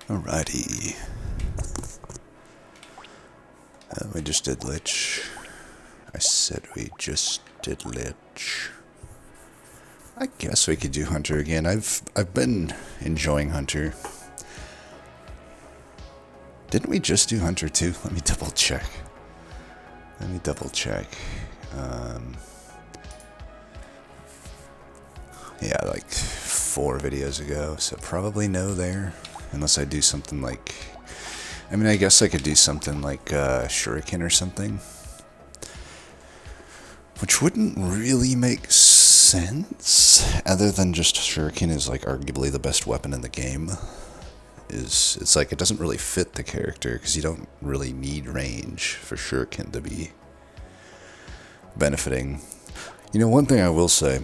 Alrighty. We just did Lich. I said we just did Lich. I guess we could do Hunter again. I've been enjoying Hunter. Didn't we just do Hunter too? Let me double check. Yeah, like 4 videos ago, so probably no there. Unless I do something like... I mean, I guess I could do something like Shuriken or something. Which wouldn't really make sense, other than just Shuriken is like arguably the best weapon in the game. It's like it doesn't really fit the character, because you don't really need range for Shuriken to be benefiting. You know, one thing I will say,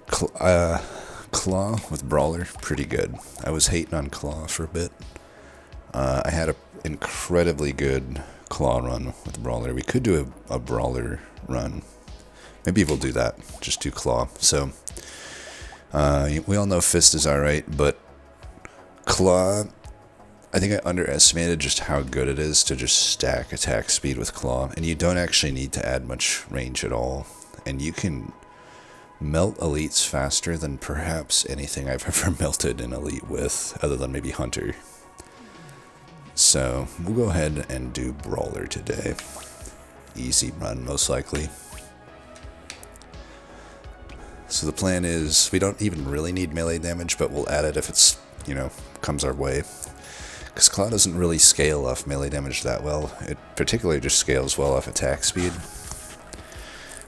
Claw with Brawler, pretty good. I was hating on Claw for a bit. I had an incredibly good Claw run with Brawler. We could do a Brawler run. Maybe we'll do that. Just do Claw. So, we all know Fist is alright, but Claw, I think I underestimated just how good it is to just stack attack speed with Claw. And you don't actually need to add much range at all. And you can melt elites faster than perhaps anything I've ever melted an elite with, other than maybe Hunter. So, we'll go ahead and do Brawler today. Easy run, most likely. So the plan is, we don't even really need melee damage, but we'll add it if it's, you know, comes our way. Because Claw doesn't really scale off melee damage that well. It particularly just scales well off attack speed.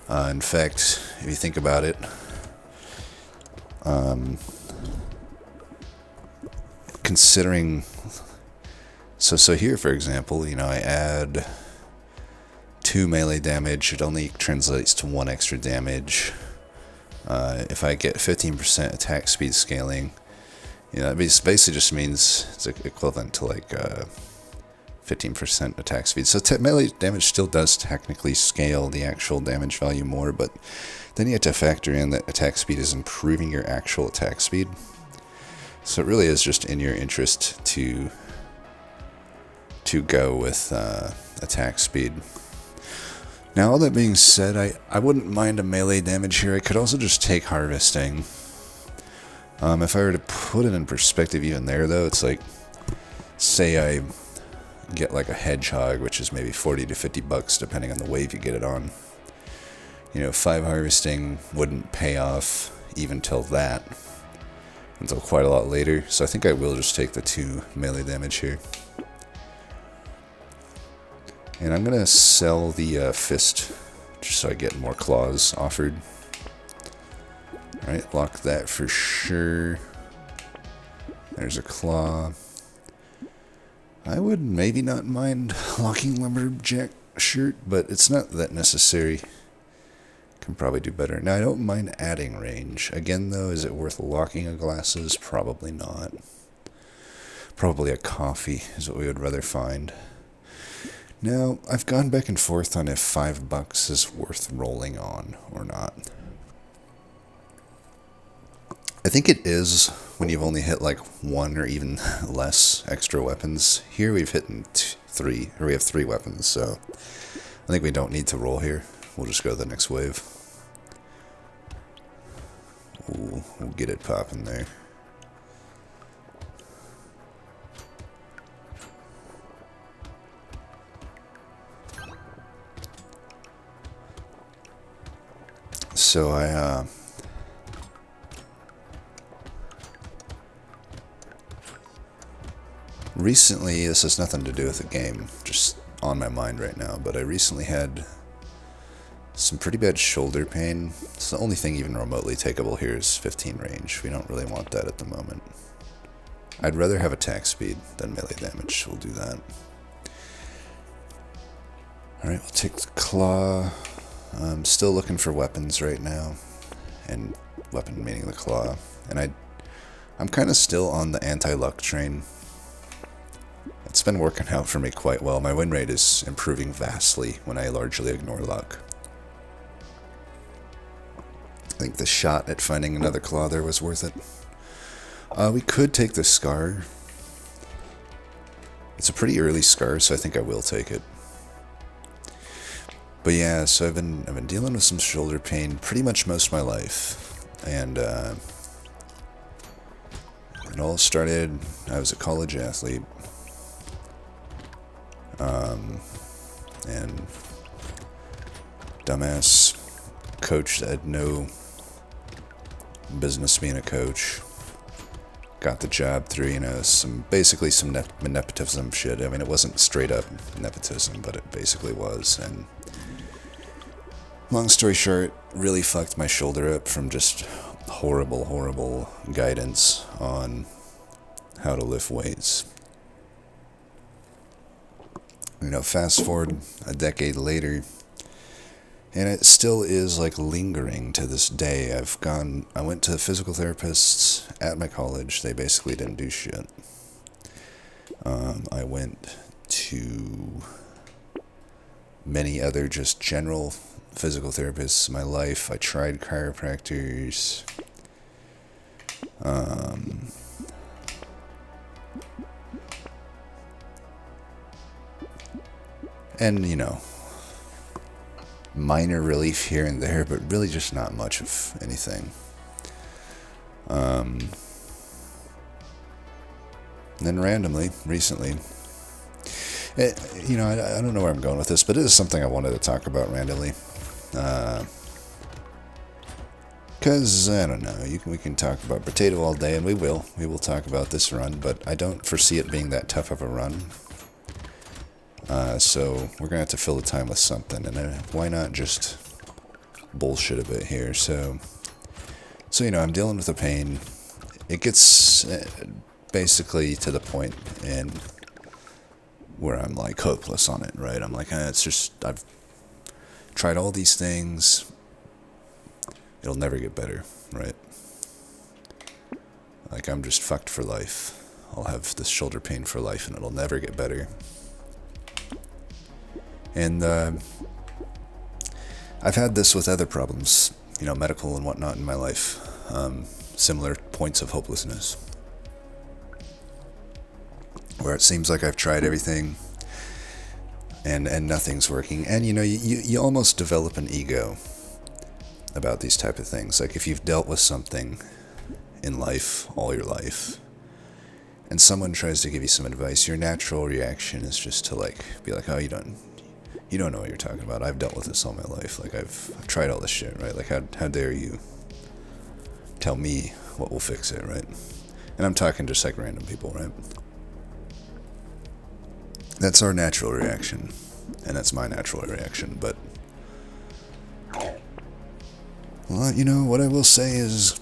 In fact, if you think about it, considering... So here, for example, you know, I add 2 melee damage, it only translates to 1 extra damage. If I get 15% attack speed scaling, you know, it basically just means it's equivalent to like 15% attack speed. So melee damage still does technically scale the actual damage value more, but then you have to factor in that attack speed is improving your actual attack speed. So it really is just in your interest to go with attack speed. Now, all that being said, I wouldn't mind a melee damage here. I could also just take harvesting. If I were to put it in perspective even there, though, it's like, say I get like a hedgehog, which is maybe 40 to 50 bucks, depending on the wave you get it on. You know, 5 harvesting wouldn't pay off even till that, until quite a lot later. So I think I will just take the 2 melee damage here. And I'm going to sell the Fist, just so I get more claws offered. Alright, lock that for sure. There's a claw. I would maybe not mind locking Lumberjack shirt, but it's not that necessary. Can probably do better. Now, I don't mind adding range. Again, though, is it worth locking a glasses? Probably not. Probably a coffee is what we would rather find. Now, I've gone back and forth on if $5 is worth rolling on or not. I think it is when you've only hit like 1 or even less extra weapons. Here we've hit 3, or we have 3 weapons, so I think we don't need to roll here. We'll just go to the next wave. Ooh, we'll get it popping there. So recently, this has nothing to do with the game, just on my mind right now, but I recently had some pretty bad shoulder pain. It's the only thing even remotely takeable here is 15 range. We don't really want that at the moment. I'd rather have attack speed than melee damage, so we'll do that. Alright, we'll take the claw. I'm still looking for weapons right now, and weapon meaning the claw. And I'm kind of still on the anti-luck train. It's been working out for me quite well. My win rate is improving vastly when I largely ignore luck. I think the shot at finding another claw there was worth it. We could take the Scar. It's a pretty early scar, so I think I will take it. But yeah, so I've been dealing with some shoulder pain pretty much most of my life, and it all started. I was a college athlete, and dumbass coach that had no business being a coach got the job through, some nepotism shit. I mean, it wasn't straight up nepotism, but it basically was. And long story short, really fucked my shoulder up from just horrible guidance on how to lift weights. Fast forward a decade later, and it still is like lingering to this day. I went to physical therapists at my college. They basically didn't do shit. I went to many other just general physical therapists in my life. I tried chiropractors. And, minor relief here and there, but really just not much of anything. And then randomly, recently, I don't know where I'm going with this, but it is something I wanted to talk about randomly. Because, I don't know, we can talk about Brotato all day, and we will. We will talk about this run, but I don't foresee it being that tough of a run. So we're going to have to fill the time with something, and why not just bullshit a bit here? So I'm dealing with the pain. It gets basically to the point in where I'm like hopeless on it, right? I'm like, it's just, I've tried all these things. It'll never get better, right? Like, I'm just fucked for life. I'll have this shoulder pain for life, and it'll never get better. And I've had this with other problems, medical and whatnot in my life. Similar points of hopelessness. Where it seems like I've tried everything and nothing's working. And, you almost develop an ego about these type of things. Like, if you've dealt with something in life all your life and someone tries to give you some advice, your natural reaction is just to be like, oh, you don't know what you're talking about. I've dealt with this all my life. Like, I've tried all this shit, right? Like, how dare you tell me what will fix it, right? And I'm talking just like random people, right? That's our natural reaction, and that's my natural reaction. But, well, what I will say is,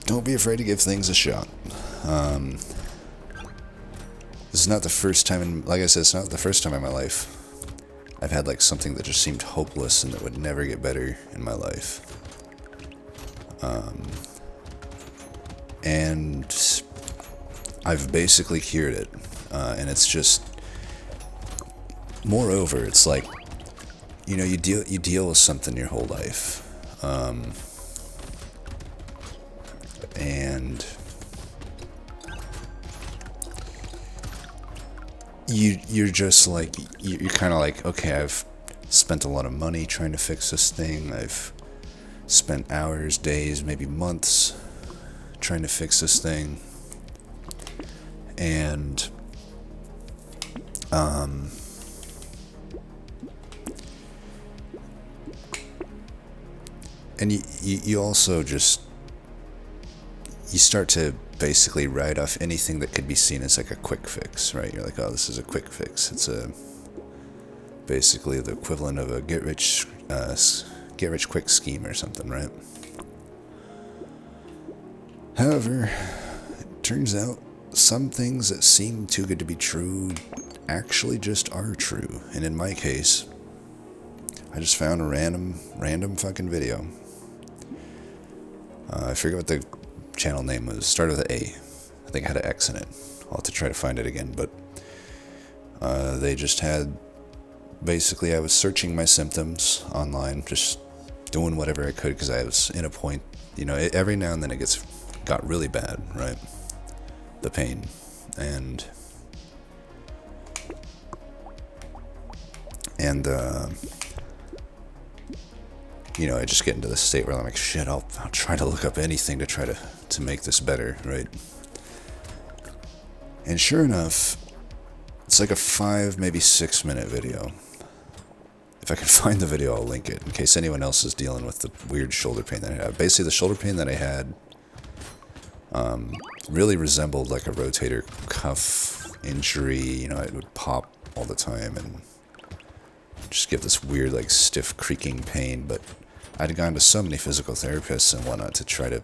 don't be afraid to give things a shot. This is not the first time, like I said, it's not the first time in my life I've had something that just seemed hopeless and that would never get better in my life. And I've basically cured it. And it's just, moreover, it's like, you deal with something your whole life. And you're just you're kind of like, okay, I've spent a lot of money trying to fix this thing. I've spent hours, days, maybe months trying to fix this thing. And you also just, you start to basically write off anything that could be seen as like a quick fix, right? You're like, oh, this is a quick fix. It's basically the equivalent of a get rich quick scheme or something, right? However, it turns out some things that seem too good to be true actually just are true. And in my case, I just found a random fucking video. I forget what the channel name was. Started with an A. I think it had an X in it. I'll have to try to find it again. But they just had, basically, I was searching my symptoms online, just doing whatever I could because I was in a point, every now and then it got really bad, right? The pain. And And, you know, I just get into the state where I'm like, shit, I'll try to look up anything to try to make this better, right? And sure enough, it's like a 5, maybe 6 minute video. If I can find the video, I'll link it in case anyone else is dealing with the weird shoulder pain that I have. Basically, the shoulder pain that I had really resembled like a rotator cuff injury. You know, it would pop all the time and just give this weird, like, stiff, creaking pain. But I'd gone to so many physical therapists and whatnot to try to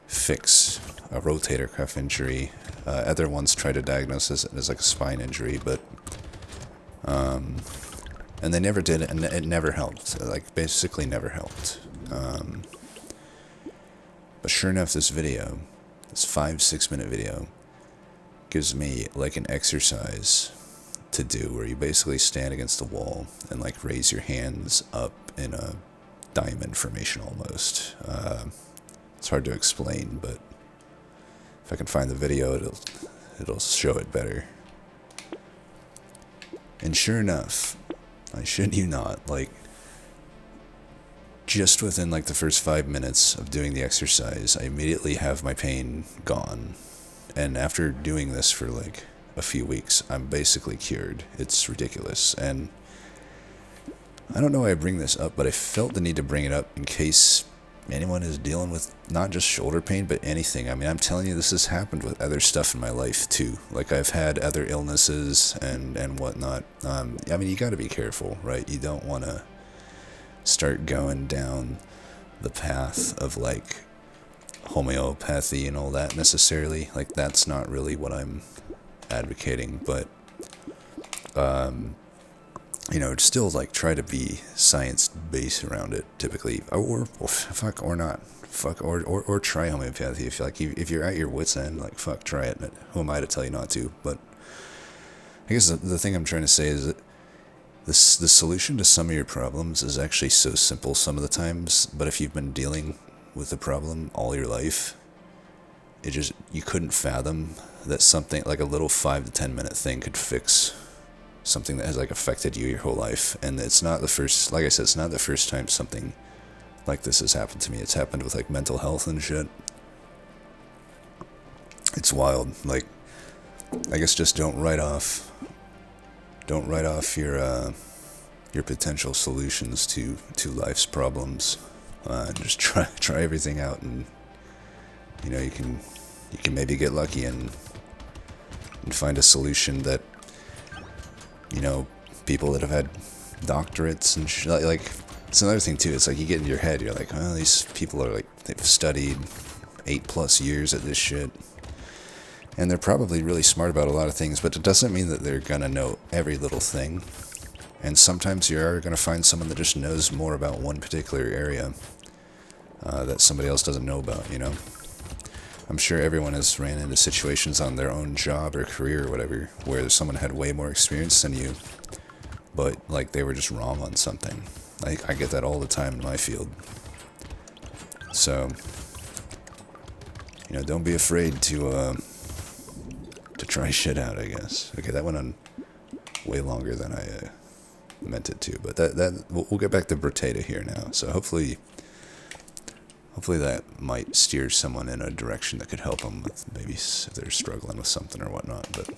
fix a rotator cuff injury. Other ones try to diagnose it as like a spine injury, but and they never did it, and it never helped. Like, basically never helped. But sure enough, this video, this 5-6 minute video, gives me like an exercise to do where you basically stand against the wall and like raise your hands up in a diamond formation almost. It's hard to explain, but if I can find the video, it'll show it better. And sure enough, I shit you not, like, just within like the first 5 minutes of doing the exercise, I immediately have my pain gone. And after doing this for like a few weeks, I'm basically cured. It's ridiculous. And I don't know why I bring this up, but I felt the need to bring it up in case anyone is dealing with not just shoulder pain, but anything. I mean, I'm telling you, this has happened with other stuff in my life too. Like, I've had other illnesses and whatnot. I mean, you got to be careful, right? You don't want to start going down the path of like homeopathy and all that necessarily. Like, that's not really what I'm advocating, but you know, still like try to be science based around it typically, or fuck, or not, fuck, or try homeopathy if you like. If you're at your wit's end, like, fuck, try it. Who am I to tell you not to? But I guess the thing I'm trying to say is that the solution to some of your problems is actually so simple some of the times, but if you've been dealing with the problem all your life, you couldn't fathom that something like a little 5 to 10 minute thing could fix something that has like affected you your whole life. And it's not the first, like I said, it's not the first time something like this has happened to me. It's happened with like mental health and shit. It's wild. Like, I guess just don't write off your potential solutions to life's problems. Just try everything out, and you know, you can maybe get lucky and find a solution that, you know, people that have had doctorates and like, it's another thing too. It's like you get into your head, you're like, oh, these people are like, they've studied 8+ years at this shit, and they're probably really smart about a lot of things, but it doesn't mean that they're gonna know every little thing. And sometimes you are gonna find someone that just knows more about one particular area that somebody else doesn't know about, you know. I'm sure everyone has ran into situations on their own job or career or whatever where someone had way more experience than you, but like they were just wrong on something. Like, I get that all the time in my field. So, you know, don't be afraid to try shit out, I guess. Okay, that went on way longer than I meant it to, but we'll get back to Brotato here now. So hopefully that might steer someone in a direction that could help them with maybe if they're struggling with something or whatnot. But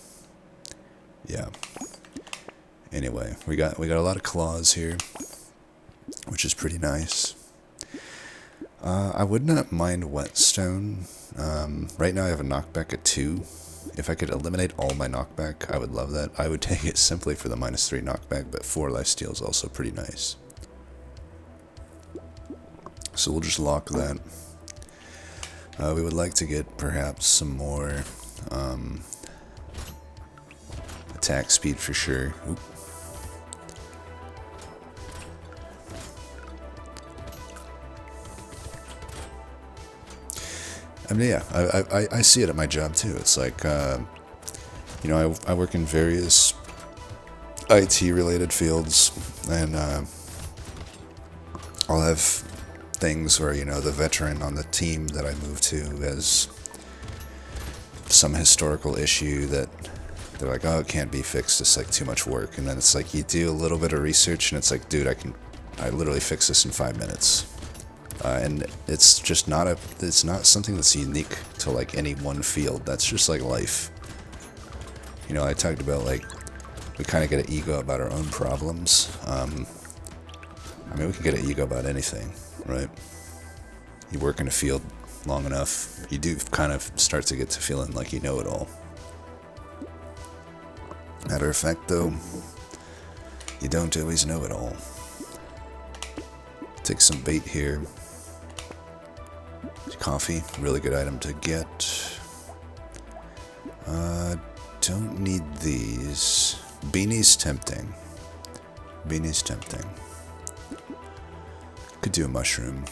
yeah. Anyway, we got a lot of claws here, which is pretty nice. I would not mind whetstone. Right now I have a knockback at 2. If I could eliminate all my knockback, I would love that. I would take it simply for the -3 knockback, but 4 lifesteal is also pretty nice. So we'll just lock that. We would like to get perhaps some more attack speed for sure. Oop. I mean, yeah, I see it at my job too. It's like, you know, I work in various IT-related fields, and I'll have things where, you know, the veteran on the team that I moved to has some historical issue that they're like, oh, it can't be fixed, it's like too much work. And then it's like you do a little bit of research and it's like, dude, I literally fix this in 5 minutes. And it's just it's not something that's unique to like any one field. That's just like life. You know, I talked about like we kind of get an ego about our own problems. I mean, we can get an ego about anything, right? You work in a field long enough, you do kind of start to get to feeling like you know it all. Matter of fact, though, you don't always know it all. Take some bait here. Coffee, really good item to get. Don't need these. Beanie's tempting. Beanie's tempting. Could do a mushroom.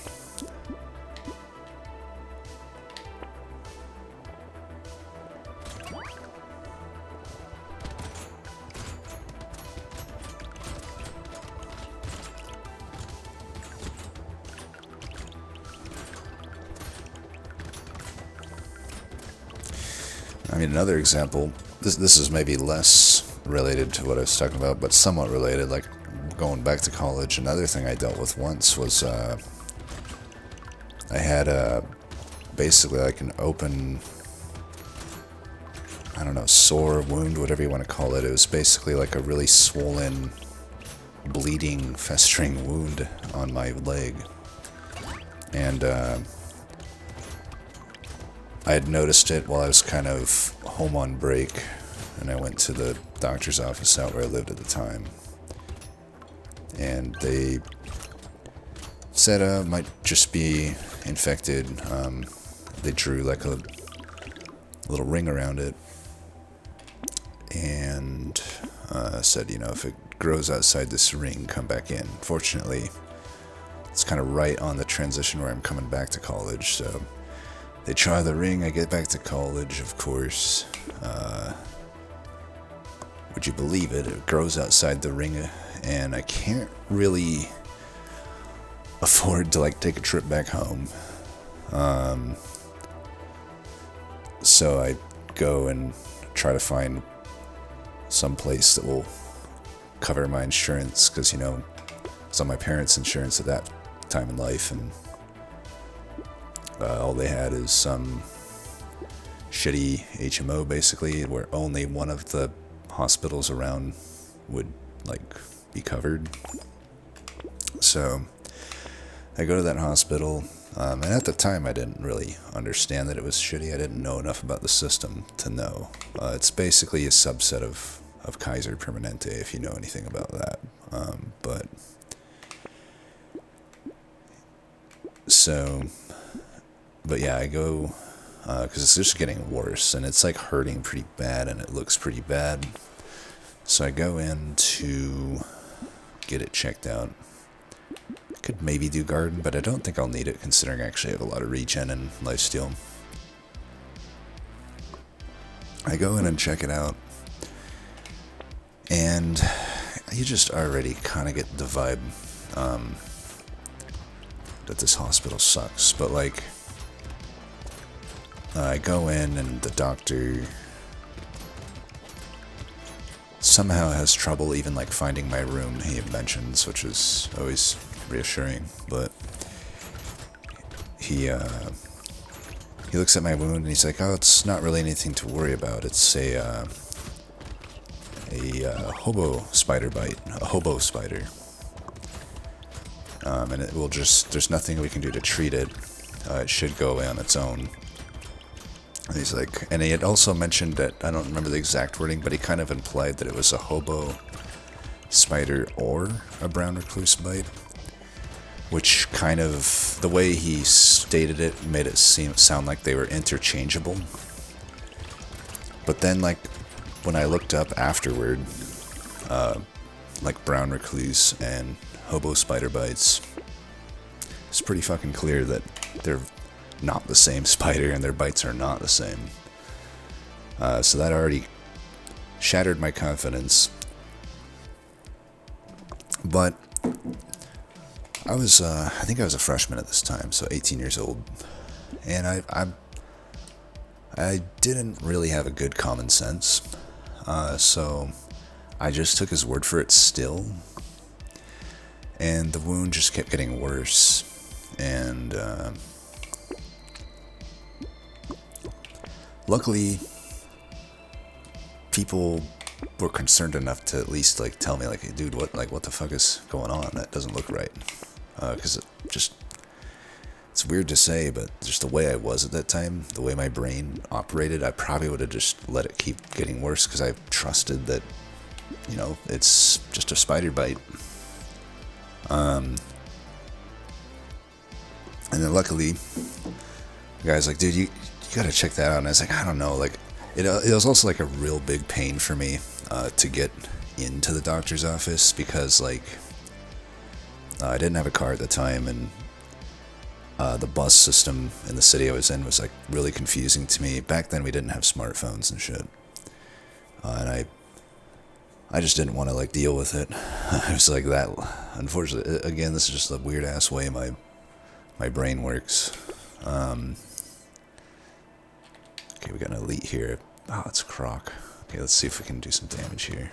I mean, another example, this is maybe less related to what I was talking about, but somewhat related, like going back to college. Another thing I dealt with once was I had basically like an open, I don't know, sore, wound, whatever you want to call it. It was basically like a really swollen, bleeding, festering wound on my leg. And I had noticed it while I was kind of home on break, and I went to the doctor's office out where I lived at the time. And they said it might just be infected. They drew like a little ring around it and said, you know, if it grows outside this ring, come back in. Fortunately, it's kind of right on the transition where I'm coming back to college, so they try the ring, I get back to college, of course. Would you believe it? It grows outside the ring, and I can't really afford to like take a trip back home. So I go and try to find some place that will cover my insurance, because, you know, it's on my parents' insurance at that time in life, and all they had is some shitty HMO, basically, where only one of the hospitals around would, like, be covered. So I go to that hospital, and at the time I didn't really understand that it was shitty. I didn't know enough about the system to know. It's basically a subset of Kaiser Permanente, if you know anything about that. But yeah, I go, because it's just getting worse, and it's like hurting pretty bad, and it looks pretty bad. So I go in to get it checked out. Could maybe do garden, but I don't think I'll need it, considering I actually have a lot of regen and lifesteal. I go in and check it out, and you just already kind of get the vibe that this hospital sucks. But like, I go in and the doctor somehow has trouble even like finding my room, he mentions, which is always reassuring. But he looks at my wound and he's like, oh, it's not really anything to worry about. It's a hobo spider bite, a hobo spider. And it will just, there's nothing we can do to treat it. It should go away on its own. And he's like, and he had also mentioned that, I don't remember the exact wording, but he kind of implied that it was a hobo spider or a brown recluse bite, which kind of, the way he stated it made it sound like they were interchangeable. But then, like, when I looked up afterward, like brown recluse and hobo spider bites, it's pretty fucking clear that they're not the same spider and their bites are not the same. So that already shattered my confidence. But I was, I think I was a freshman at this time, so 18 years old, and I didn't really have a good common sense. So I just took his word for it still, and the wound just kept getting worse. And luckily, people were concerned enough to at least like tell me like, hey, dude, what the fuck is going on? That doesn't look right. Because it's weird to say, but just the way I was at that time, the way my brain operated, I probably would have just let it keep getting worse because I trusted that, it's just a spider bite. And then luckily, the guy's like, dude, you gotta check that out. And I was like, I don't know, like, it was also like a real big pain for me to get into the doctor's office because, like, I didn't have a car at the time, and the bus system in the city I was in was like really confusing to me. Back then we didn't have smartphones and shit, and I just didn't want to like deal with it. I was like that. Unfortunately, again, this is just the weird ass way my brain works. Okay, we got an elite here. Oh, it's Croc. Okay, let's see if we can do some damage here.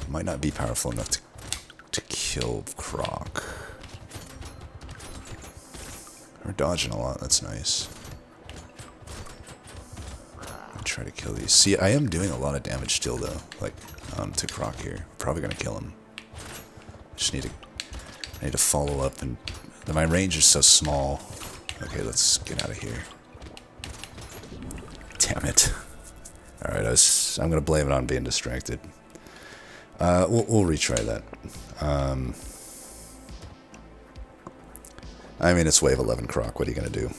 Might not be powerful enough to kill Croc. We're dodging a lot, that's nice. I'll try to kill these. See, I am doing a lot of damage still though, like, to Croc here. Probably gonna kill him. I need to follow up, and my range is so small. Okay, let's get out of here. Damn it. Alright, I'm gonna blame it on being distracted. We'll retry that. I mean, it's wave 11 Croc. What are you going to do?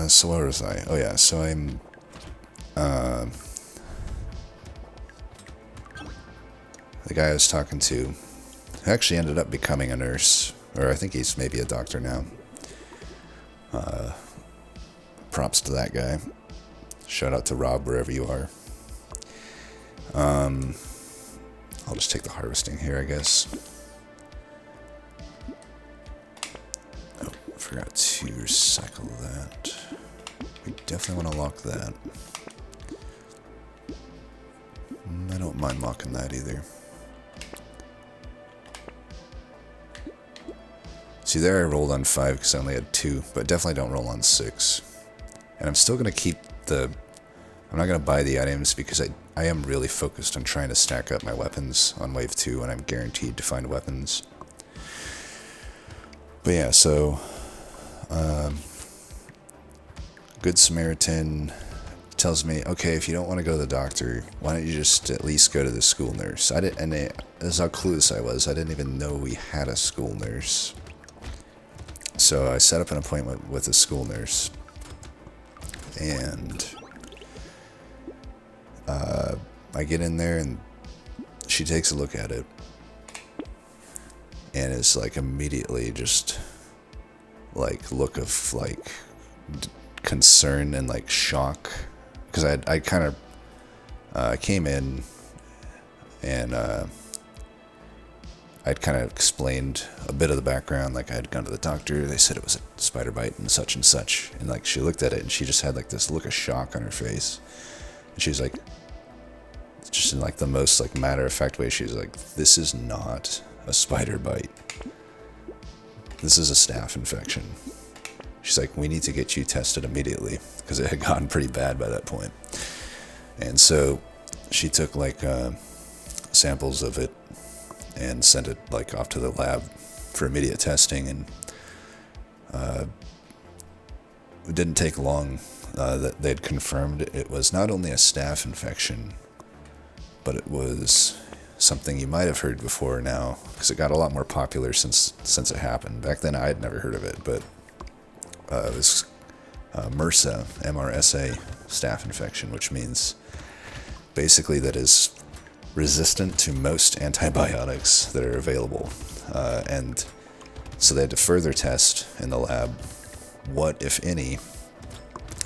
So where was I? Oh, yeah. So I'm... the guy I was talking to actually ended up becoming a nurse. Or I think he's maybe a doctor now. Props to that guy. Shout out to Rob, wherever you are. I'll just take the harvesting here, I guess. Forgot to recycle that. We definitely want to lock that. I don't mind locking that either. See, there I rolled on 5 because I only had 2, but definitely don't roll on 6. And I'm still going to keep the... I'm not going to buy the items because I am really focused on trying to stack up my weapons on wave 2, and I'm guaranteed to find weapons. But yeah, so... Good Samaritan tells me, okay, if you don't want to go to the doctor, why don't you just at least go to the school nurse? That's how clueless I was. I didn't even know we had a school nurse. So I set up an appointment with a school nurse, and I get in there, and she takes a look at it, and it's like immediately just like look of like concern and like shock, because I kind of came in and I'd kind of explained a bit of the background, like I had gone to the doctor, they said it was a spider bite and such, and like she looked at it and she just had like this look of shock on her face, and she's like, just in like the most like matter-of-fact way, she's like, this is not a spider bite, this is a staph infection. She's like, we need to get you tested immediately, because it had gotten pretty bad by that point. And so she took like samples of it and sent it like off to the lab for immediate testing, and it didn't take long that they'd confirmed it was not only a staph infection, but it was something you might have heard before now, because it got a lot more popular since it happened. Back then I had never heard of it, but it was MRSA, MRSA staph infection, which means basically that is resistant to most antibiotics that are available. And so they had to further test in the lab what, if any,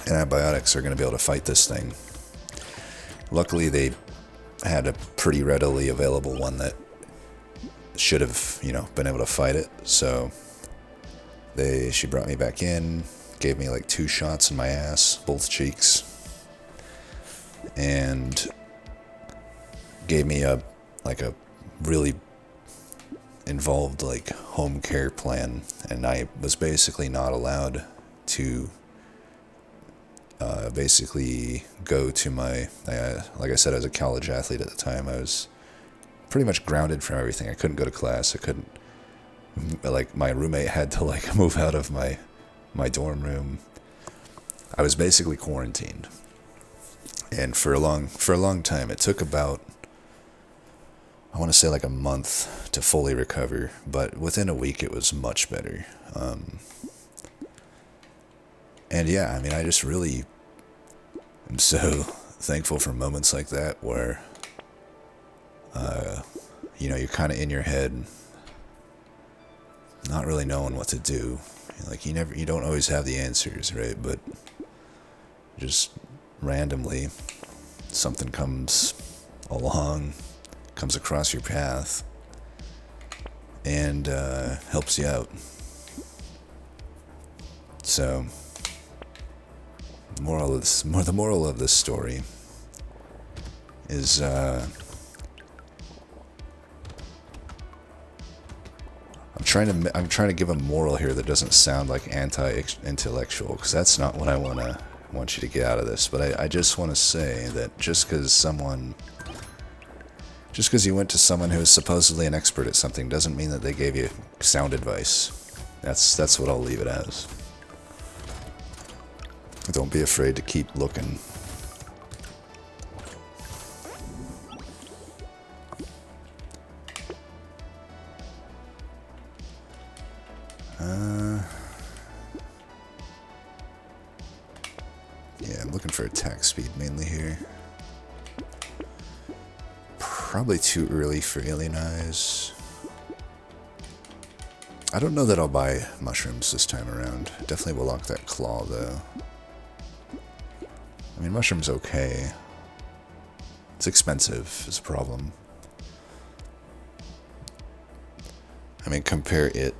antibiotics are going to be able to fight this thing. Luckily, they had a pretty readily available one that should have, been able to fight it. So she brought me back in, gave me like 2 shots in my ass, both cheeks, and gave me a really involved like home care plan, and I was basically not allowed to basically go to my, like I said, I was a college athlete at the time. I was pretty much grounded from everything. I couldn't go to class. I couldn't, like, my roommate had to like move out of my dorm room. I was basically quarantined. And for a long time, it took about, I want to say like a month to fully recover, but within a week it was much better. And yeah, I mean, I just really am so thankful for moments like that where, you're kind of in your head, not really knowing what to do. Like, you don't always have the answers, right? But just randomly, something comes along, comes across your path, and helps you out. So, the moral of this story is I'm trying to give a moral here that doesn't sound like anti-intellectual, because that's not what I want you to get out of this. But I just want to say that just because you went to someone who is supposedly an expert at something doesn't mean that they gave you sound advice. That's what I'll leave it as. Don't be afraid to keep looking. Yeah, I'm looking for attack speed mainly here. Probably too early for alien eyes. I don't know that I'll buy mushrooms this time around. Definitely will lock that claw though. I mean, mushroom's okay. It's expensive is a problem. I mean, compare it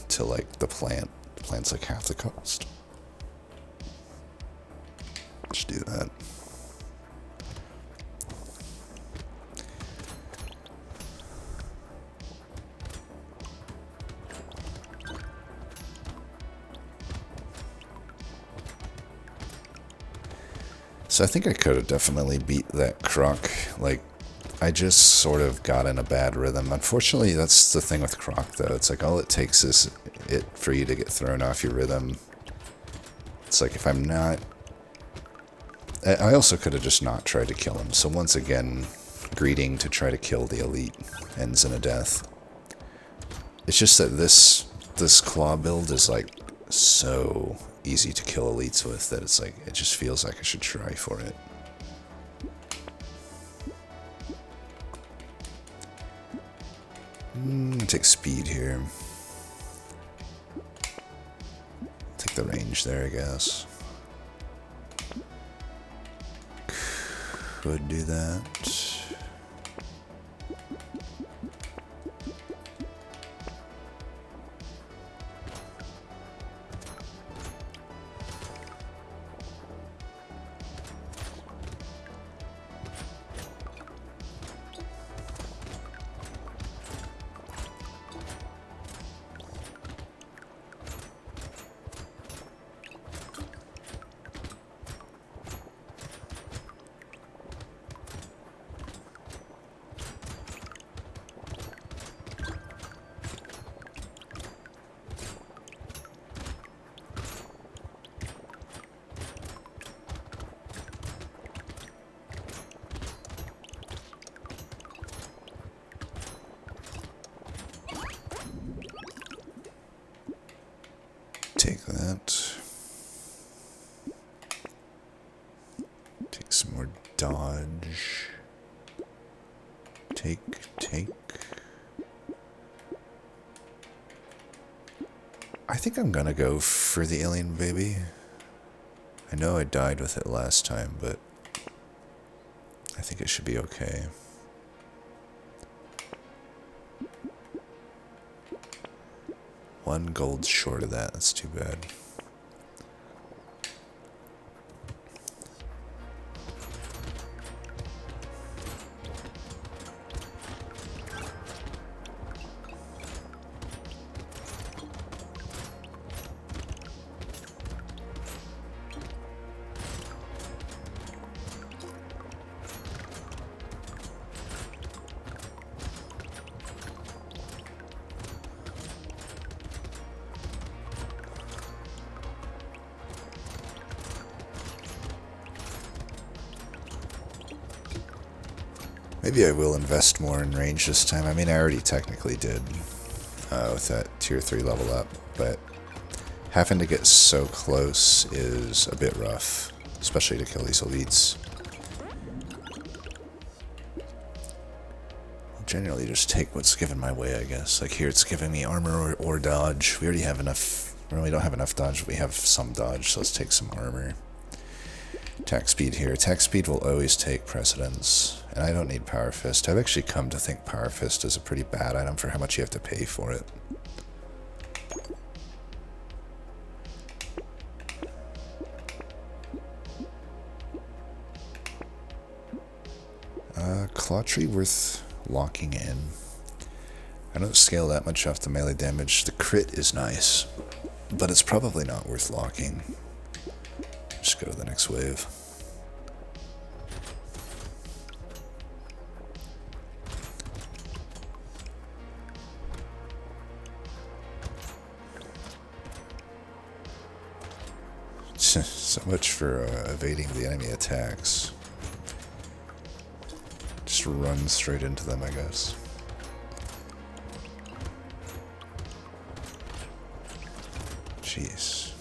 to like the plant. The plant's like half the cost. Let's do that. So I think I could have definitely beat that croc. Like, I just sort of got in a bad rhythm. Unfortunately, that's the thing with croc, though. It's like all it takes is it for you to get thrown off your rhythm. It's like if I'm not... I also could have just not tried to kill him. So once again, greeting to try to kill the elite ends in a death. It's just that this claw build is like so easy to kill elites with that it's like, it just feels like I should try for it. Take speed here. Take the range there, I guess. Could do that. Take that. Take some more dodge. Take. I think I'm gonna go for the alien baby. I know I died with it last time, but I think it should be okay. One gold short of that, that's too bad. Maybe I will invest more in range this time. I mean, I already technically did with that tier 3 level up, but having to get so close is a bit rough, especially to kill these elites. I'll generally just take what's given my way, I guess. Like here it's giving me armor or dodge. We already have enough, well, we don't have enough dodge, but we have some dodge, so let's take some armor. Attack speed here. Attack speed will always take precedence, and I don't need Power Fist. I've actually come to think Power Fist is a pretty bad item for how much you have to pay for it. Claw Tree worth locking in. I don't scale that much off the melee damage. The crit is nice, but it's probably not worth locking. Just go to the next wave. So much for evading the enemy attacks. Just run straight into them, I guess. Jeez.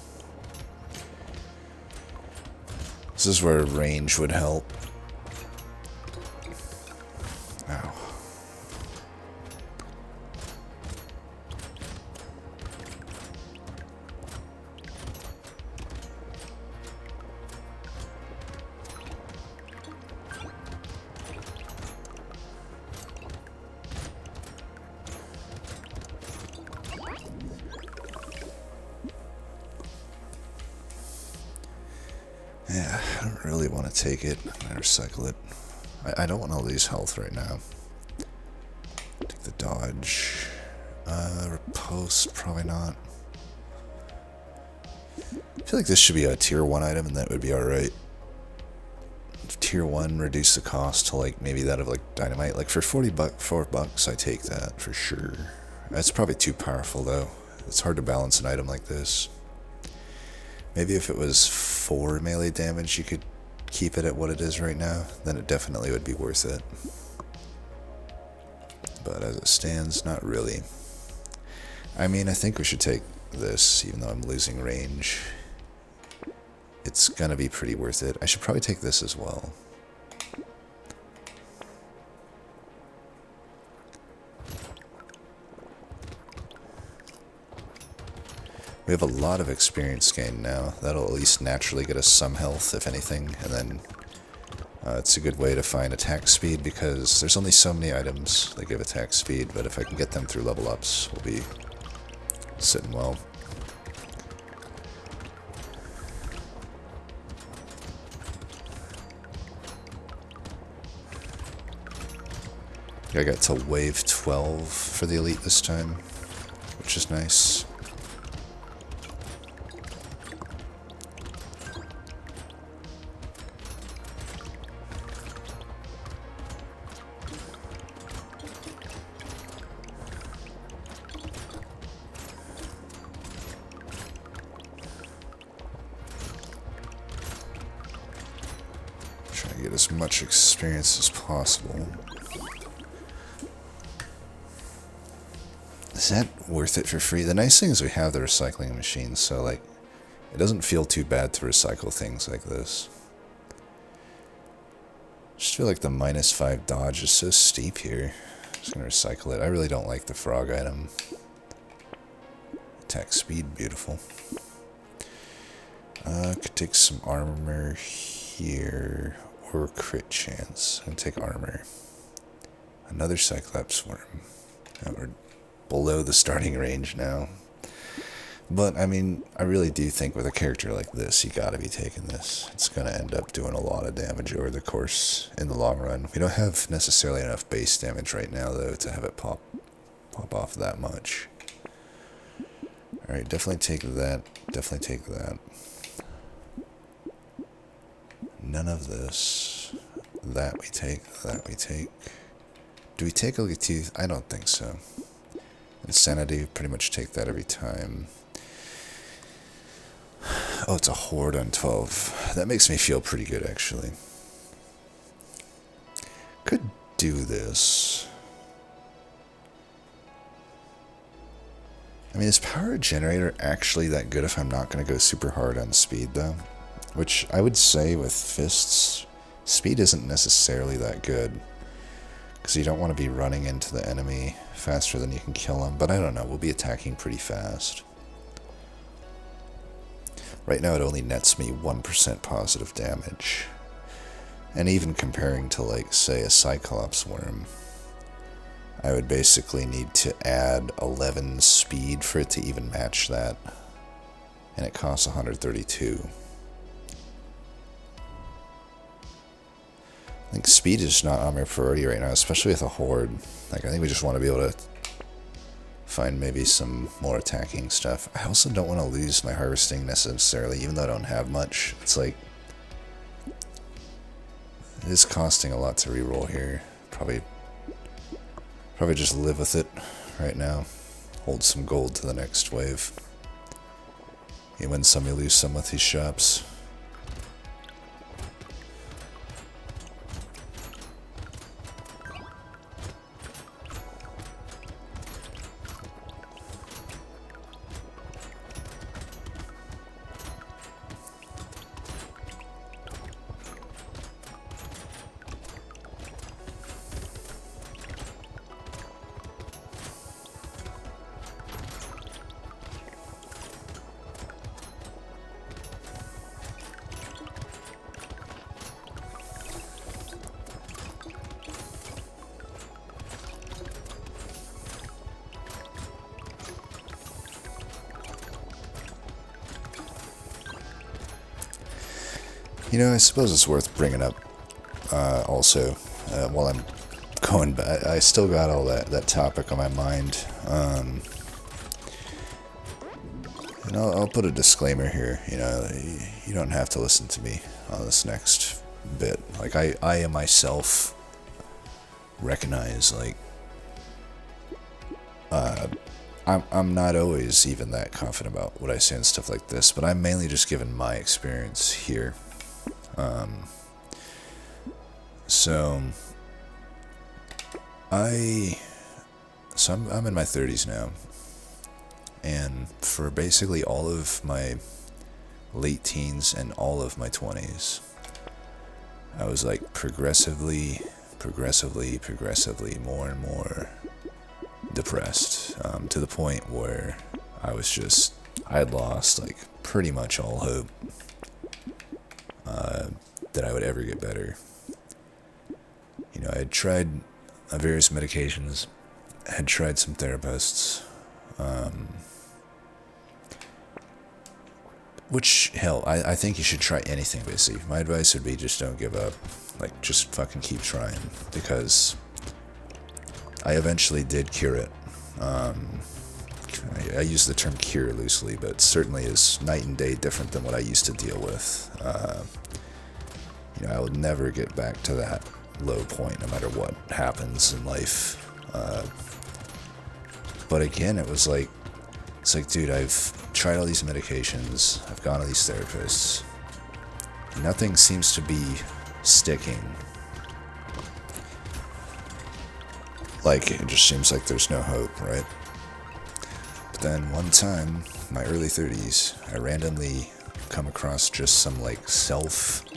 This is where range would help. Ow. Yeah, I don't really want to take it. I'm going to recycle it. I don't want all these health right now. Take the dodge. Riposte, probably not. I feel like this should be a tier 1 item and that would be alright. Tier 1, reduce the cost to like maybe that of like dynamite. Like for $4 I take that for sure. That's probably too powerful though. It's hard to balance an item like this. Maybe if it was 4 melee damage, you could keep it at what it is right now, then it definitely would be worth it. But as it stands, not really. I mean, I think we should take this, even though I'm losing range. It's gonna be pretty worth it. I should probably take this as well. We have a lot of experience gain now. That'll at least naturally get us some health, if anything. And then it's a good way to find attack speed because there's only so many items that give attack speed. But if I can get them through level ups, we'll be sitting well. I got to wave 12 for the elite this time, which is nice. Trying to get as much experience as possible. Is that worth it for free? The nice thing is we have the recycling machine, so like it doesn't feel too bad to recycle things like this. Just feel like the -5 dodge is so steep here. Just gonna recycle it. I really don't like the frog item. Attack speed, beautiful. Could take some armor here or crit chance. I'm gonna take armor. Another Cyclops worm. Now we're below the starting range now. But, I mean, I really do think with a character like this, you gotta be taking this. It's gonna end up doing a lot of damage over the course in the long run. We don't have necessarily enough base damage right now, though, to have it pop off that much. Alright, definitely take that. Definitely take that. None of this. That we take. That we take. Do we take a tooth? I don't think so. Insanity, pretty much take that every time. Oh, it's a horde on 12. That makes me feel pretty good, actually. Could do this... I mean, is power generator actually that good if I'm not going to go super hard on speed, though? Which I would say with fists, speed isn't necessarily that good. Because you don't want to be running into the enemy faster than you can kill them. But I don't know, we'll be attacking pretty fast. Right now it only nets me 1% positive damage. And even comparing to, like, say, a Cyclops worm, I would basically need to add 11 speed for it to even match that. And it costs 132. I think speed is not on my priority right now, especially with a horde. Like, I think we just want to be able to find maybe some more attacking stuff. I also don't want to lose my harvesting necessarily, even though I don't have much. It's like, it is costing a lot to reroll here. Probably just live with it right now. Hold some gold to the next wave. You win some, you lose some with these shops. You know, I suppose it's worth bringing up also while I'm going back. I still got all that topic on my mind. And I'll put a disclaimer here. You know, you don't have to listen to me on this next bit. Like, I myself recognize, like, I'm not always even that confident about what I say and stuff like this, but I'm mainly just giving my experience here. So I'm in my 30s now, and for basically all of my late teens and all of my 20s, I was like progressively more and more depressed, to the point where I had lost like pretty much all hope that I would ever get better. You know, I had tried various medications, had tried some therapists, which, hell, I think you should try anything, basically. My advice would be just don't give up. Like, just fucking keep trying, because I eventually did cure it. I use the term cure loosely, but it certainly is night and day different than what I used to deal with. You know, I would never get back to that low point, no matter what happens in life. But again, it's like, dude, I've tried all these medications, I've gone to these therapists, nothing seems to be sticking. Like, it just seems like there's no hope, right? But then one time, in my early 30s, I randomly come across just some, like, self-paced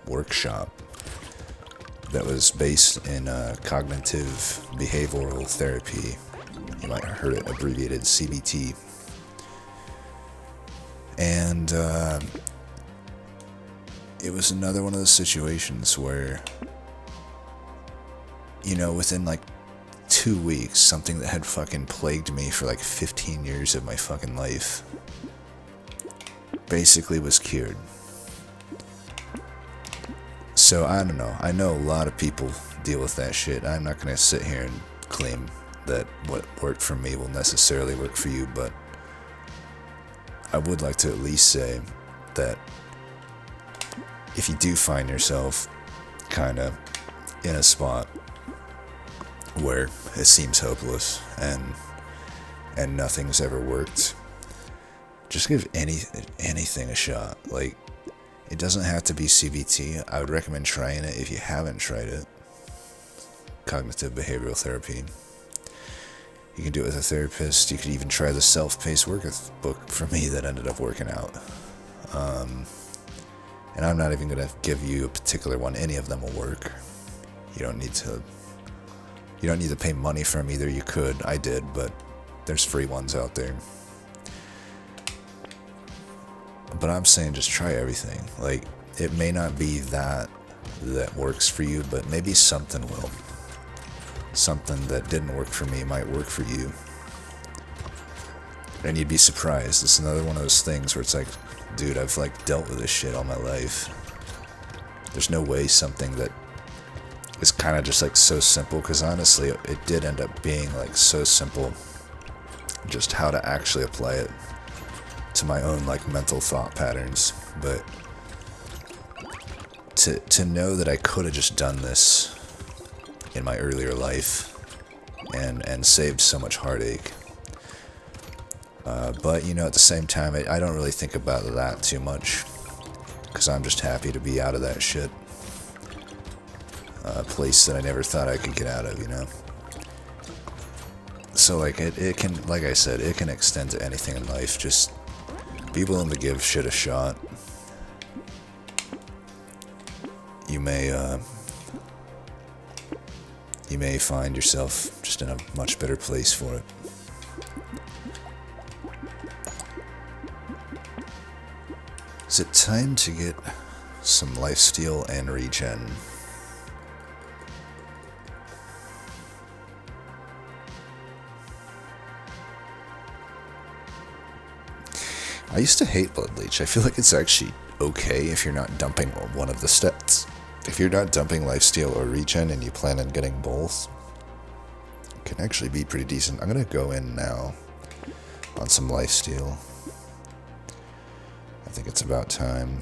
workshop that was based in cognitive behavioral therapy. You might have heard it abbreviated CBT. And it was another one of those situations where, you know, within like 2 weeks, something that had fucking plagued me for like 15 years of my fucking life basically was cured. So, I don't know. I know a lot of people deal with that shit. I'm not going to sit here and claim that what worked for me will necessarily work for you, but I would like to at least say that if you do find yourself kind of in a spot where it seems hopeless and nothing's ever worked, just give anything a shot. Like, It doesn't have to be CBT. I would recommend trying it if you haven't tried it. Cognitive behavioral therapy. You can do it with a therapist. You could even try the self-paced workbook for me that ended up working out. And I'm not even going to give you a particular one. Any of them will work. You don't need to pay money for them either. You could. I did, but there's free ones out there. But I'm saying just try everything. Like, it may not be that works for you, but maybe something will. Something that didn't work for me might work for you. And you'd be surprised. It's another one of those things where it's like, dude, I've like dealt with this shit all my life. There's no way something that is kind of just like so simple, because honestly, it did end up being like so simple, just how to actually apply it to my own like mental thought patterns. But to know that I could have just done this in my earlier life and saved so much heartache. But, you know, at the same time, I don't really think about that too much, because I'm just happy to be out of that shit. A place that I never thought I could get out of, you know? So, like, it can, like I said, it can extend to anything in life. Just be willing to give shit a shot. You may find yourself just in a much better place for it. Is it time to get some lifesteal and regen? I used to hate Blood Leech. I feel like it's actually okay if you're not dumping one of the stats. If you're not dumping lifesteal or regen and you plan on getting both, it can actually be pretty decent. I'm going to go in now on some lifesteal. I think it's about time.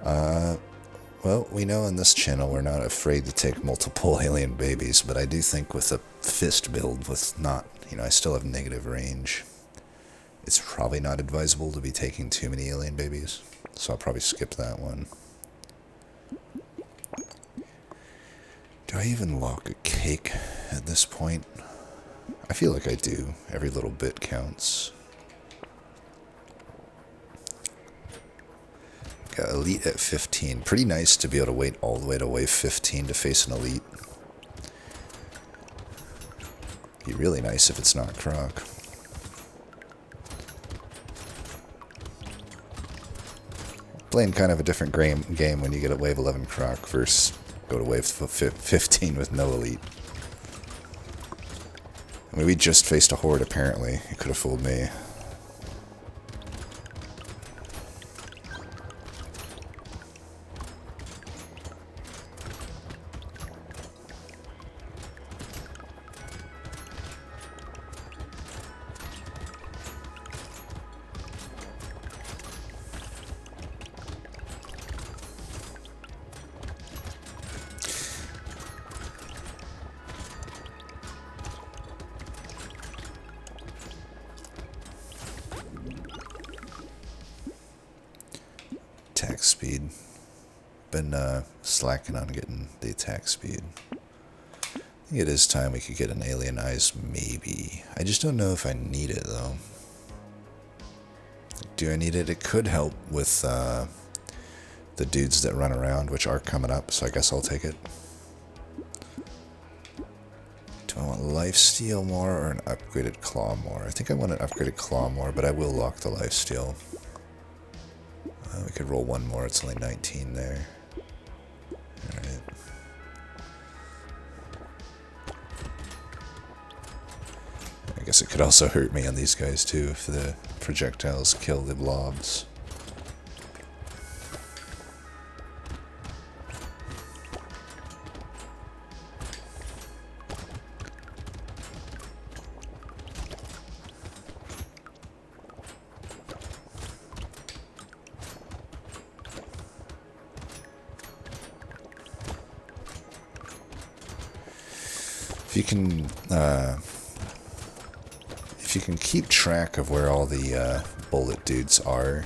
Well, we know on this channel we're not afraid to take multiple alien babies, but I do think with a fist build with not, you know, I still have negative range, it's probably not advisable to be taking too many alien babies, so I'll probably skip that one. Do I even lock a cake at this point? I feel like I do. Every little bit counts. Got elite at 15. Pretty nice to be able to wait all the way to wave 15 to face an elite. Be really nice if it's not Croc. Playing kind of a different game when you get a wave 11 Croc versus go to wave 15 with no elite. I mean, we just faced a horde, apparently. It could have fooled me. Attack speed. Been slacking on getting the attack speed. I think it is time we could get an alien eyes, maybe. I just don't know if I need it, though. Do I need it? It could help with the dudes that run around, which are coming up, so I guess I'll take it. Do I want lifesteal more or an upgraded claw more? I think I want an upgraded claw more, but I will lock the lifesteal. We could roll one more, it's only 19 there. Alright. I guess it could also hurt me on these guys too if the projectiles kill the blobs. If you can keep track of where all the bullet dudes are,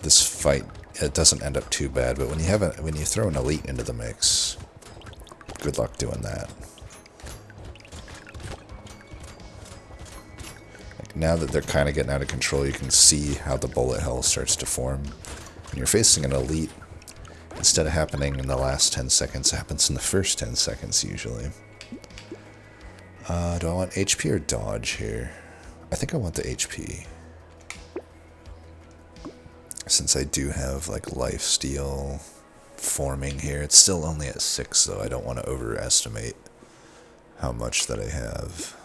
this fight, it doesn't end up too bad. But when you throw an elite into the mix, good luck doing that. Like now that they're kind of getting out of control, you can see how the bullet hell starts to form. When you're facing an elite, instead of happening in the last 10 seconds, it happens in the first 10 seconds usually. Do I want HP or dodge here? I think I want the HP. Since I do have like lifesteal forming here. It's still only at 6 though. I don't want to overestimate how much that I have.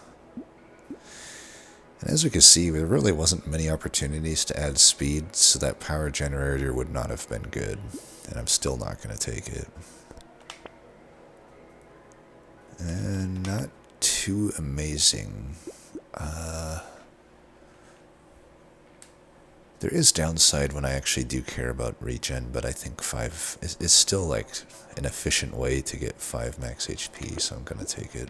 And as we can see, there really wasn't many opportunities to add speed, so that power generator would not have been good. And I'm still not going to take it. And not too amazing. There is downside when I actually do care about regen, but I think 5 is still like an efficient way to get 5 max HP, so I'm going to take it.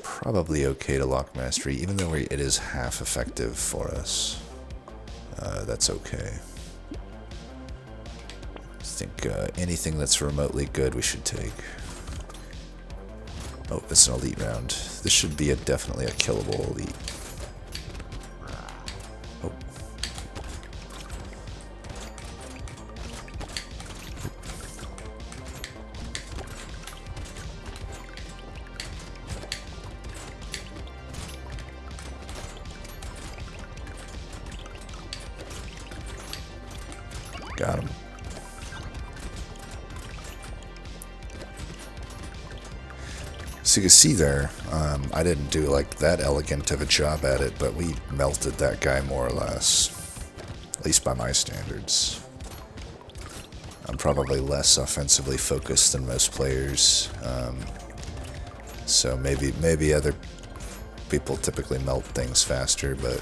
Probably okay to lock mastery, even though it is half effective for us. That's okay. I think anything that's remotely good we should take. Oh, it's an elite round. This should be definitely a killable elite. Oh. Got him. So you can see there, I didn't do like that elegant of a job at it, but we melted that guy more or less. At least by my standards. I'm probably less offensively focused than most players. So maybe other people typically melt things faster, but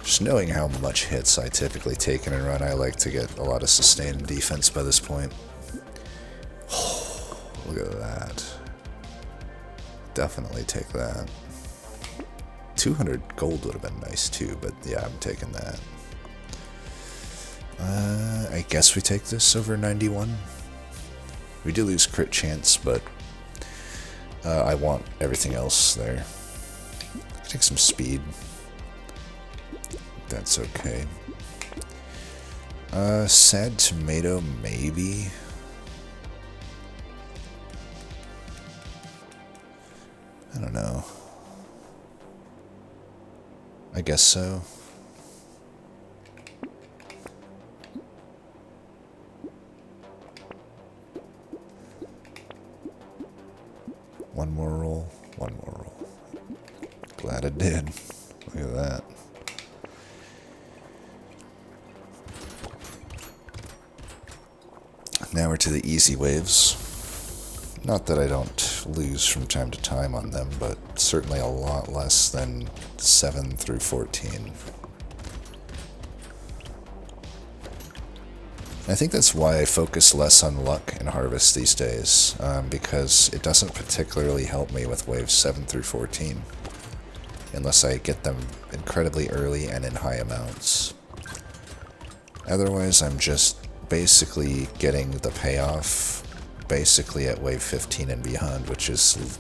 just knowing how much hits I typically take in a run, I like to get a lot of sustained defense by this point. Look at that. Definitely take that. 200 gold would have been nice too, but yeah, I'm taking that. I guess we take this over 91. We do lose crit chance, but I want everything else there. Take some speed. That's okay. Sad tomato, maybe. I don't know. I guess so. One more roll. One more roll. Glad I did. Look at that. Now we're to the easy waves. Not that I don't lose from time to time on them, but certainly a lot less than 7 through 14. I think that's why I focus less on luck in Harvest these days, because it doesn't particularly help me with waves 7 through 14, unless I get them incredibly early and in high amounts. Otherwise, I'm just basically getting the payoff basically at wave 15 and beyond, which is,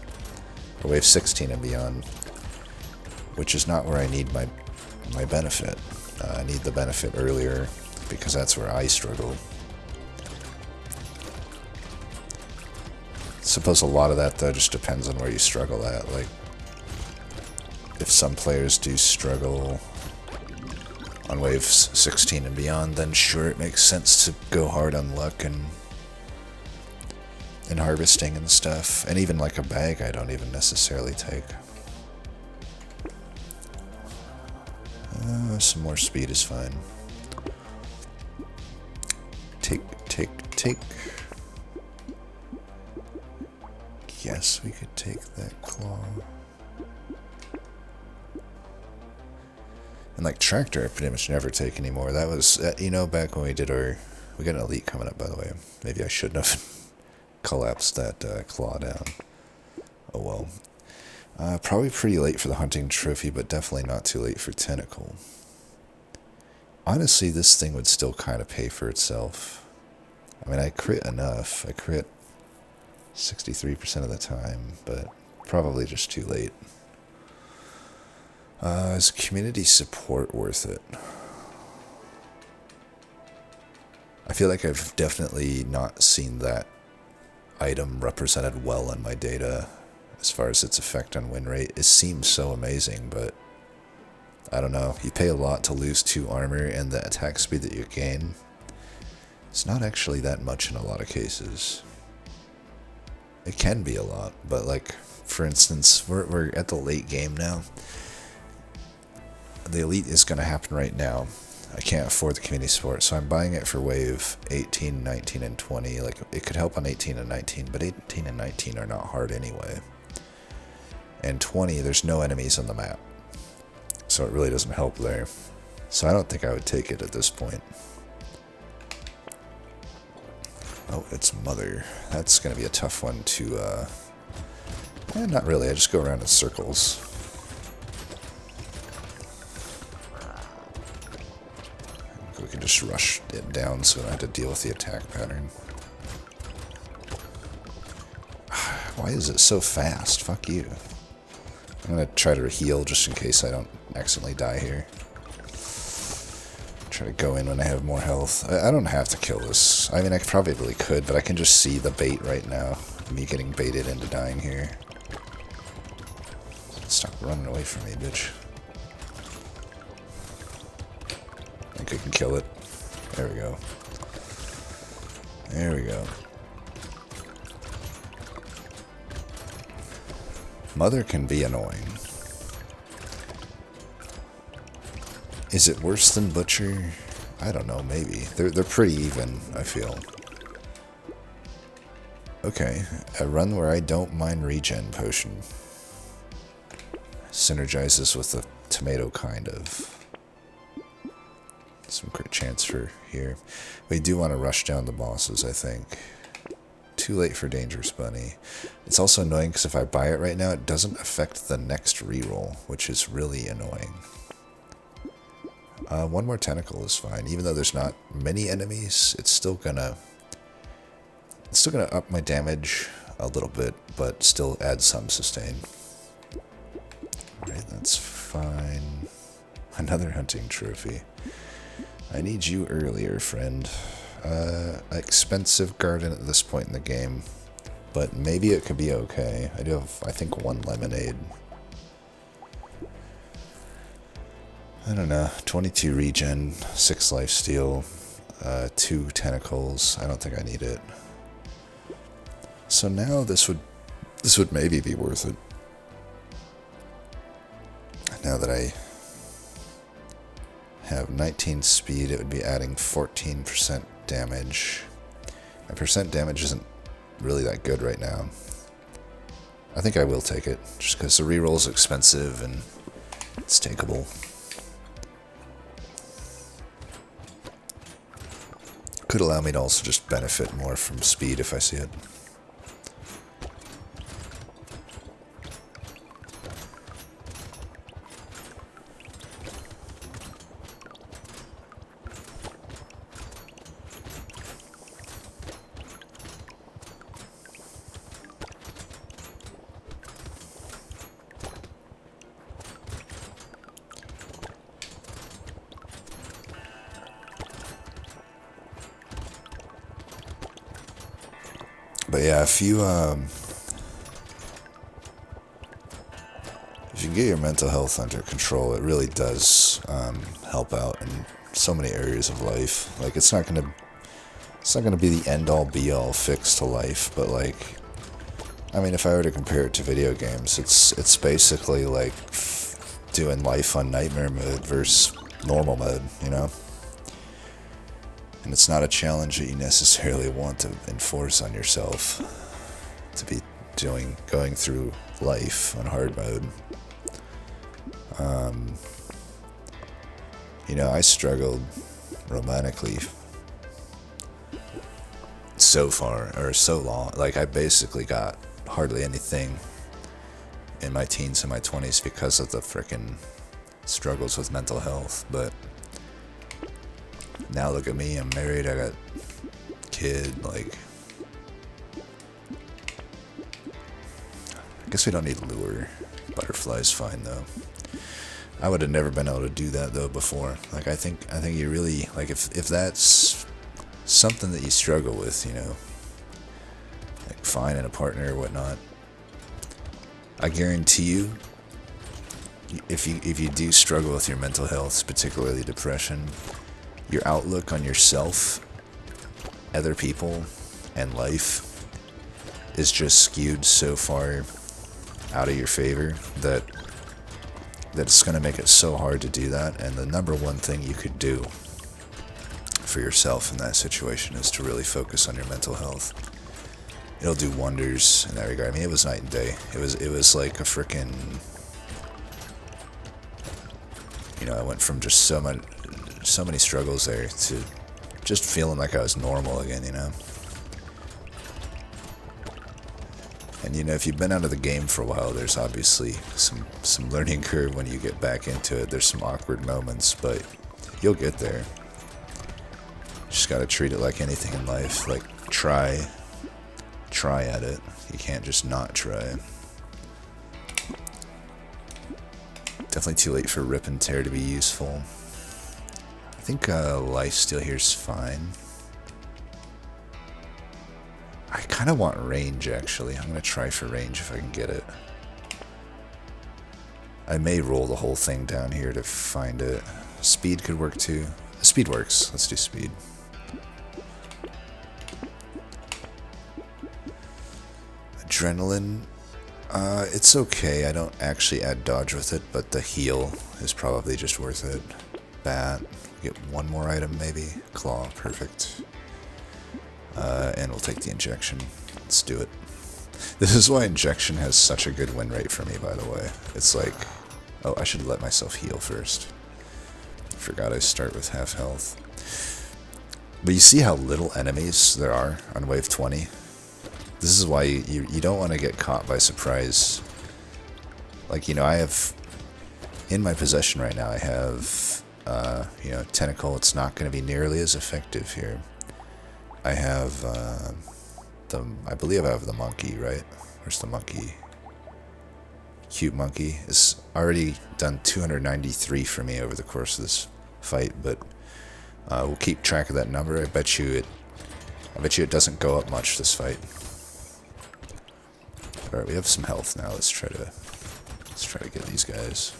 or wave 16 and beyond, which is not where I need my benefit. I need the benefit earlier, because that's where I struggle. I suppose a lot of that though just depends on where you struggle at. Like, if some players do struggle on waves 16 and beyond, then sure, it makes sense to go hard on luck and harvesting and stuff. And even like a bag I don't even necessarily take. Some more speed is fine. Take. Yes, we could take that claw. And like tractor, I pretty much never take anymore. That was, you know, back when we did we got an elite coming up, by the way. Maybe I shouldn't have collapsed that claw down. Oh well. Probably pretty late for the hunting trophy, but definitely not too late for tentacle. Honestly, this thing would still kind of pay for itself. I mean, I crit enough. I crit 63% of the time, but probably just too late. Is community support worth it? I feel like I've definitely not seen that item represented well in my data as far as its effect on win rate. It seems so amazing, but I don't know. You pay a lot to lose 2 armor, and the attack speed that you gain, it's not actually that much in a lot of cases. It can be a lot, but like, for instance, we're at the late game now. The elite is going to happen right now. I can't afford the community support, so I'm buying it for wave 18, 19, and 20. Like, it could help on 18 and 19, but 18 and 19 are not hard anyway. And 20, there's no enemies on the map, so it really doesn't help there. So I don't think I would take it at this point. Oh, it's Mother. That's going to be a tough one to, not really. I just go around in circles. We can just rush it down so I don't have to deal with the attack pattern. Why is it so fast? Fuck you. I'm going to try to heal just in case I don't accidentally die here. Try to go in when I have more health. I don't have to kill this. I mean, I probably could, but I can just see the bait right now. Me getting baited into dying here. Stop running away from me, bitch. I think I can kill it. There we go. There we go. Mother can be annoying. Is it worse than Butcher? I don't know, maybe. They're pretty even, I feel. Okay, a run where I don't mind regen potion. Synergizes with the tomato, kind of. Some crit chance for here. We do want to rush down the bosses, I think. Too late for Dangerous Bunny. It's also annoying because if I buy it right now, it doesn't affect the next reroll, which is really annoying. One more tentacle is fine. Even though there's not many enemies, it's still gonna up my damage a little bit, but still add some sustain. Alright, that's fine. Another hunting trophy. I need you earlier, friend. Expensive garden at this point in the game, but maybe it could be okay. I do have, I think, 1 lemonade. I don't know. 22 regen, 6 lifesteal, 2 tentacles. I don't think I need it. So now this would maybe be worth it. Now that I have 19 speed, it would be adding 14% damage. My percent damage isn't really that good right now. I think I will take it, just because the reroll is expensive and it's takeable. Could allow me to also just benefit more from speed if I see it. But yeah, if you can get your mental health under control, it really does help out in so many areas of life. Like, it's not gonna be the end all be all fix to life, but like, I mean, if I were to compare it to video games, it's basically like doing life on nightmare mode versus normal mode, you know? And it's not a challenge that you necessarily want to enforce on yourself, to be going through life on hard mode. You know, I struggled romantically so far, or so long. Like, I basically got hardly anything in my teens and my 20s because of the frickin' struggles with mental health. But now look at me, I'm married, I got a kid, like, I guess we don't need lure. Butterfly's fine though. I would have never been able to do that though before. Like I think you really, like, if that's something that you struggle with, you know, like finding a partner or whatnot, I guarantee you, if you do struggle with your mental health, particularly depression, your outlook on yourself, other people, and life is just skewed so far out of your favor that it's going to make it so hard to do that. And the number one thing you could do for yourself in that situation is to really focus on your mental health. It'll do wonders in that regard. I mean, it was night and day. It was like a frickin', you know, I went from just so many struggles there to just feeling like I was normal again, you know. And you know, if you've been out of the game for a while, there's obviously some learning curve when you get back into it. There's some awkward moments, but you'll get there. Just gotta treat it like anything in life. Like, try at it. You can't just not try. Definitely too late for rip and tear to be useful. I think lifesteal here's fine. I kind of want range, actually. I'm going to try for range if I can get it. I may roll the whole thing down here to find it. Speed could work too. Speed works. Let's do speed. Adrenaline. It's okay. I don't actually add dodge with it, but the heal is probably just worth it. Bat. Get one more item, maybe. Claw. Perfect. And we'll take the injection. Let's do it. This is why injection has such a good win rate for me, by the way. It's like, oh, I should let myself heal first. Forgot I start with half health. But you see how little enemies there are on wave 20? This is why you don't want to get caught by surprise. Like, you know, I have, in my possession right now, I have, you know, Tentacle. It's not going to be nearly as effective here. I have, I believe I have the monkey, right? Where's the monkey? Cute monkey. It's already done 293 for me over the course of this fight, but we'll keep track of that number. I bet you it doesn't go up much this fight. Alright, we have some health now. Let's try to get these guys.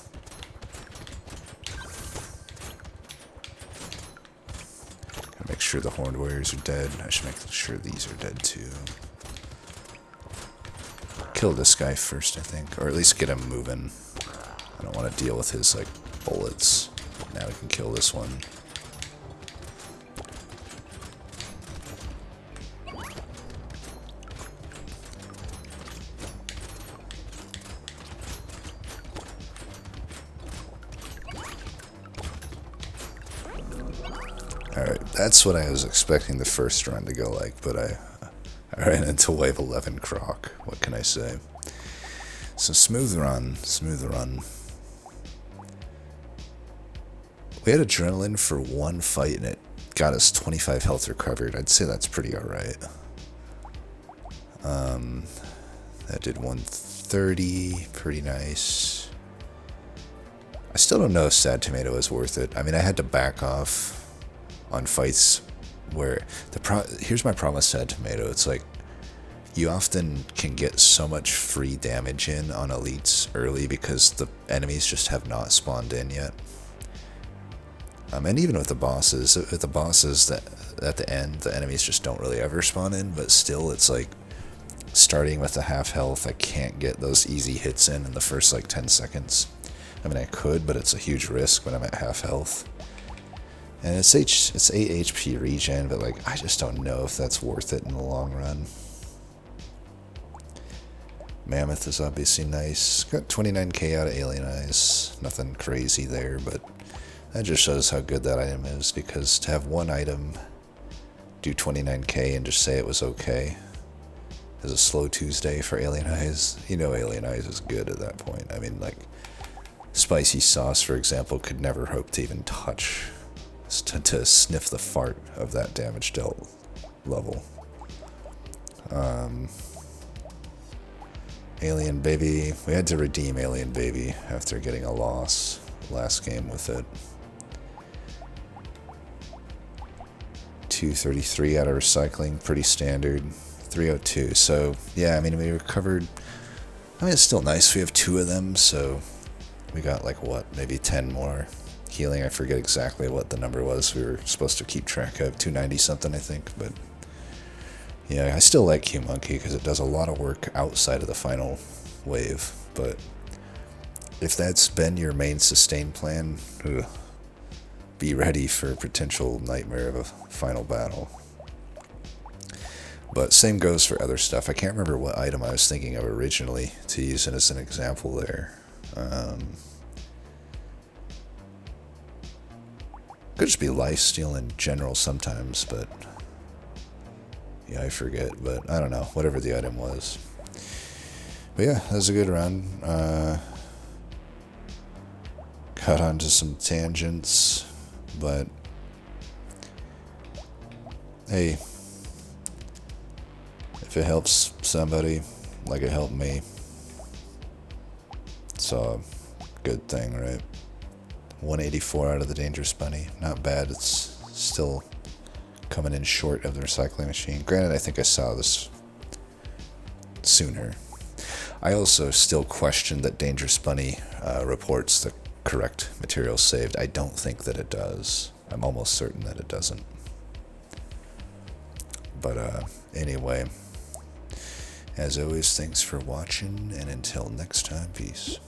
Make sure the horned warriors are dead. I should make sure these are dead too. Kill this guy first, I think. Or at least get him moving. I don't want to deal with his, like, bullets. Now we can kill this one. Alright, that's what I was expecting the first run to go like, but I ran into wave 11 Croc. What can I say? So smooth run. We had adrenaline for one fight and it got us 25 health recovered. I'd say that's pretty alright. That did 130, pretty nice. I still don't know if Sad Tomato is worth it. I mean, I had to back off on fights where here's my problem with Sad Tomato. It's like you often can get so much free damage in on elites early because the enemies just have not spawned in yet. And even with the bosses, that at the end the enemies just don't really ever spawn in. But still, it's like starting with a half health. I can't get those easy hits in the first like 10 seconds. I mean, I could, but it's a huge risk when I'm at half health. And it's 8 HP regen, but like I just don't know if that's worth it in the long run. Mammoth is obviously nice. Got 29k out of Alien Eyes. Nothing crazy there, but that just shows how good that item is, because to have one item do 29k and just say it was okay, as a slow Tuesday for Alien Eyes. You know Alien Eyes is good at that point. I mean, like, Spicy Sauce, for example, could never hope to even touch, to sniff the fart of that damage dealt level. Alien Baby, we had to redeem Alien Baby after getting a loss last game with it. 233 out of recycling, pretty standard. 302, so yeah, I mean, we recovered. I mean, it's still nice, we have 2 of them, so we got like, what, maybe 10 more healing. I forget exactly what the number was we were supposed to keep track of, 290 something, I think, but yeah, I still like Q-Monkey because it does a lot of work outside of the final wave, but if that's been your main sustain plan, be ready for a potential nightmare of a final battle. But same goes for other stuff. I can't remember what item I was thinking of originally to use it as an example there. Could just be lifesteal in general sometimes, but yeah, I forget. But I don't know, whatever the item was. But yeah, that was a good run. Got onto some tangents, but hey, if it helps somebody like it helped me, it's a good thing, right? 184 out of the Dangerous Bunny. Not bad. It's still coming in short of the recycling machine. Granted, I think I saw this sooner. I also still question that Dangerous Bunny reports the correct material saved. I don't think that it does. I'm almost certain that it doesn't. But anyway, as always, thanks for watching, and until next time, peace.